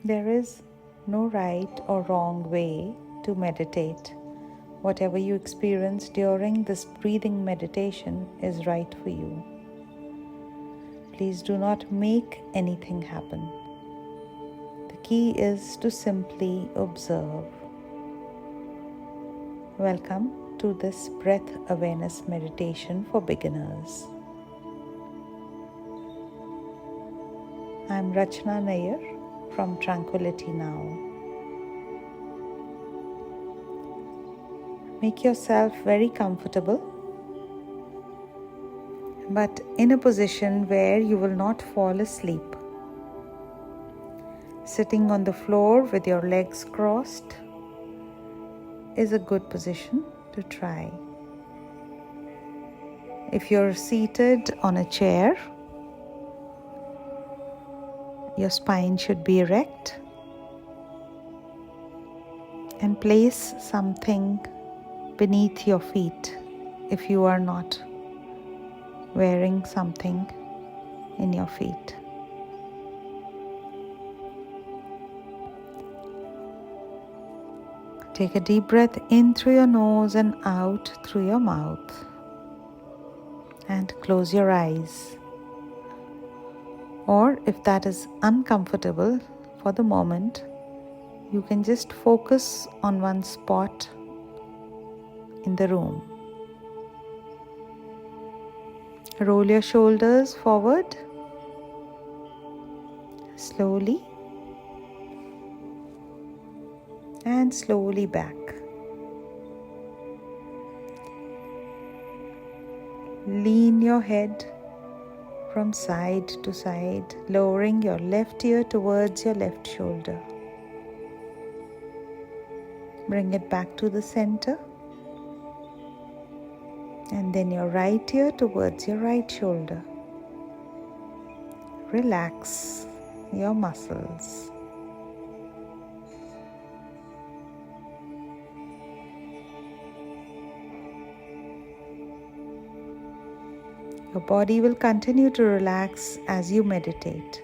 There is no right or wrong way to meditate. Whatever you experience during this breathing meditation is right for you. Please do not make anything happen. The key is to simply observe. Welcome to this breath awareness meditation for beginners. I'm Rachna Nair from Tranquility Now. Make yourself very comfortable, but in a position where you will not fall asleep. Sitting on the floor with your legs crossed is a good position to try. If you're seated on a chair, your spine should be erect, and place something beneath your feet if you are not wearing something in your feet. Take a deep breath in through your nose and out through your mouth. And close your eyes. Or if that is uncomfortable for the moment, you can just focus on one spot in the room. Roll your shoulders forward slowly and slowly back. Lean your head from side to side, lowering your left ear towards your left shoulder. Bring it back to the center, and then your right ear towards your right shoulder. Relax your muscles. Your body will continue to relax as you meditate.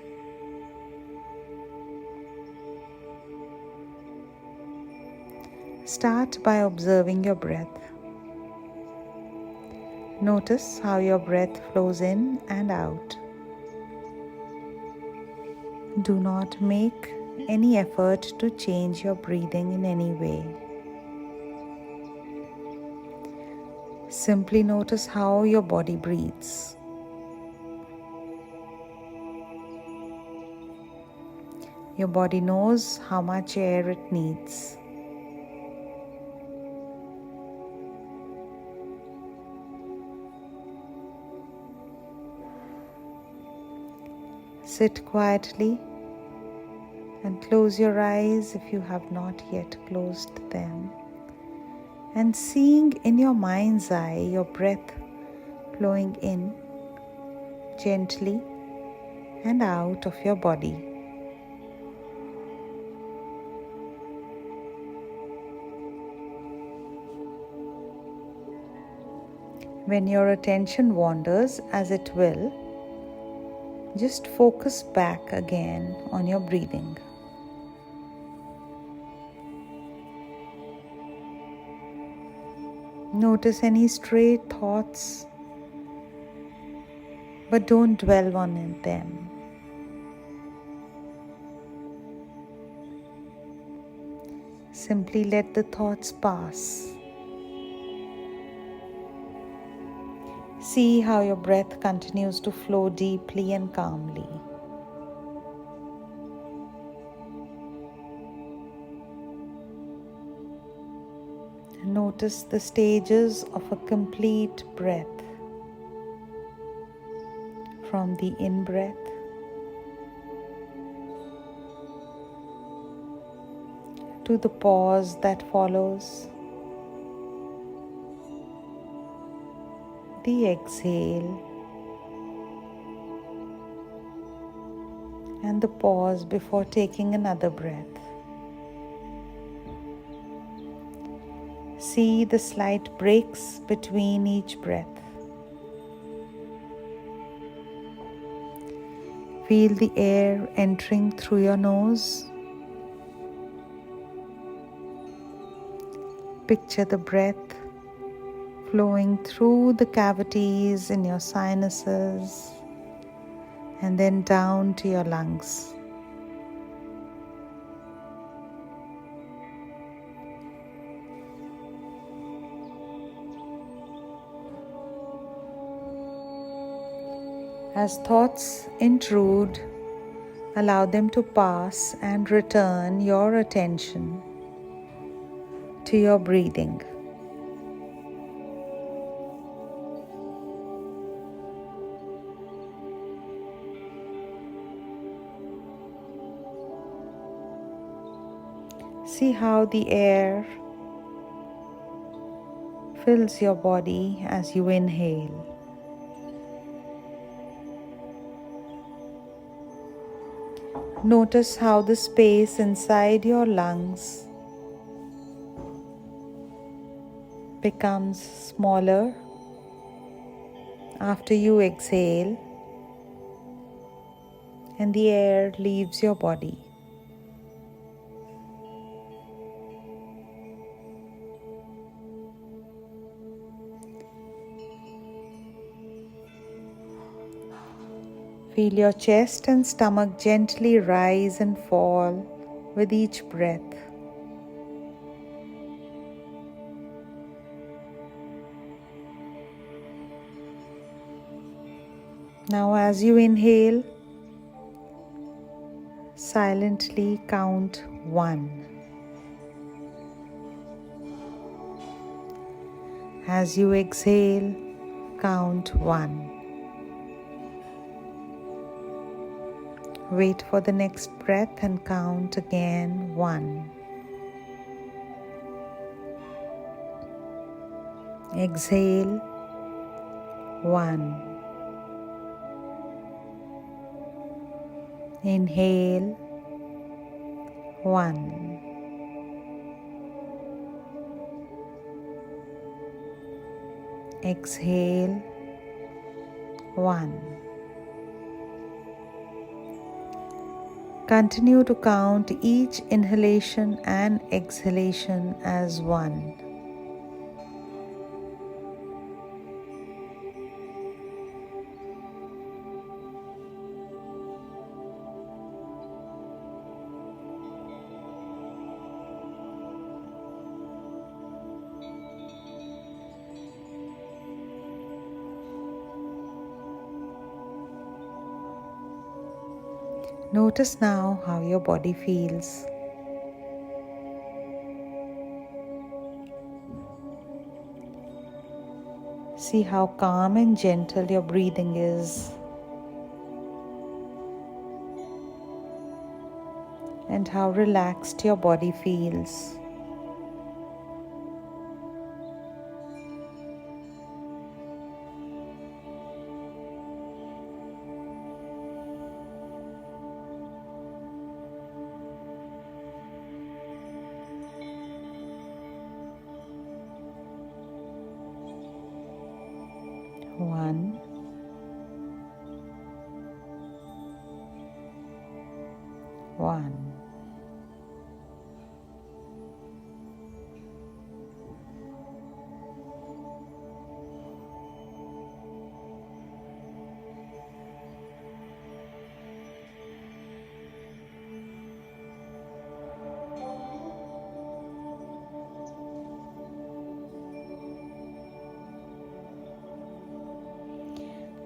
Start by observing your breath. Notice how your breath flows in and out. Do not make any effort to change your breathing in any way. Simply notice how your body breathes. Your body knows how much air it needs. Sit quietly and close your eyes if you have not yet closed them. And seeing in your mind's eye your breath flowing in gently and out of your body. When your attention wanders, as it will, just focus back again on your breathing. Notice any stray thoughts, but don't dwell on them. Simply let the thoughts pass. See how your breath continues to flow deeply and calmly. Notice the stages of a complete breath. From the in-breath to the pause that follows, the exhale, and the pause before taking another breath. See the slight breaks between each breath. Feel the air entering through your nose Picture the breath flowing through the cavities in your sinuses and then down to your lungs. As thoughts intrude, allow them to pass and return your attention to your breathing. See how the air fills your body as you inhale. Notice how the space inside your lungs becomes smaller after you exhale and the air leaves your body. Feel your chest and stomach gently rise and fall with each breath. Now, as you inhale, silently count 1. As you exhale, count 1. Wait for the next breath and count again 1. Exhale 1. Inhale 1. Exhale 1. Continue to count each inhalation and exhalation as 1. Notice now how your body feels. See how calm and gentle your breathing is, and how relaxed your body feels. One, 1.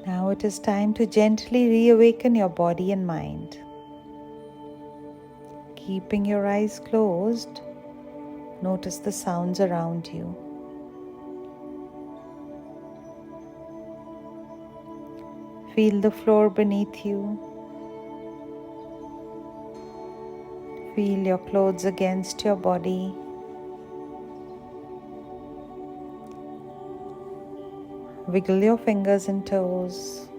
Now it is time to gently reawaken your body and mind. Keeping your eyes closed, notice the sounds around you. Feel the floor beneath you. Feel your clothes against your body. Wiggle your fingers and toes.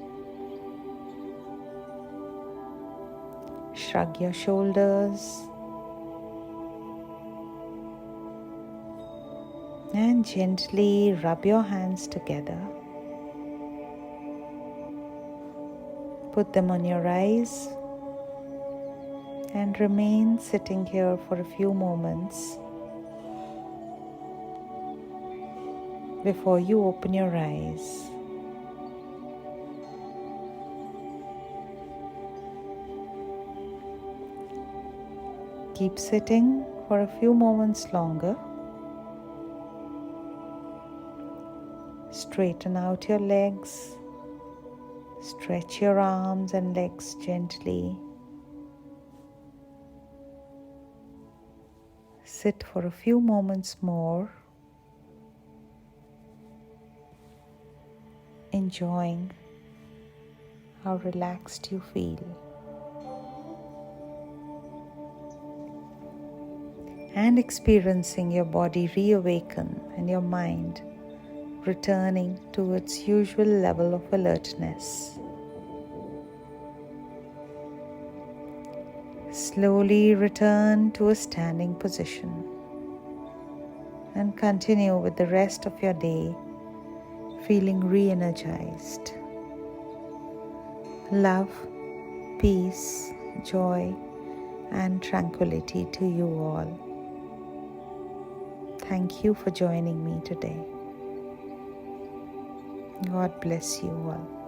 Shrug your shoulders. And gently rub your hands together. Put them on your eyes and remain sitting here for a few moments. before you open your eyes. Keep sitting for a few moments longer. Straighten out your legs. Stretch your arms and legs gently. Sit for a few moments more, enjoying how relaxed you feel, and experiencing your body reawaken and your mind returning to its usual level of alertness. Slowly return to a standing position and continue with the rest of your day feeling re-energized. Love, peace, joy, and tranquility to you all. Thank you for joining me today. God bless you all.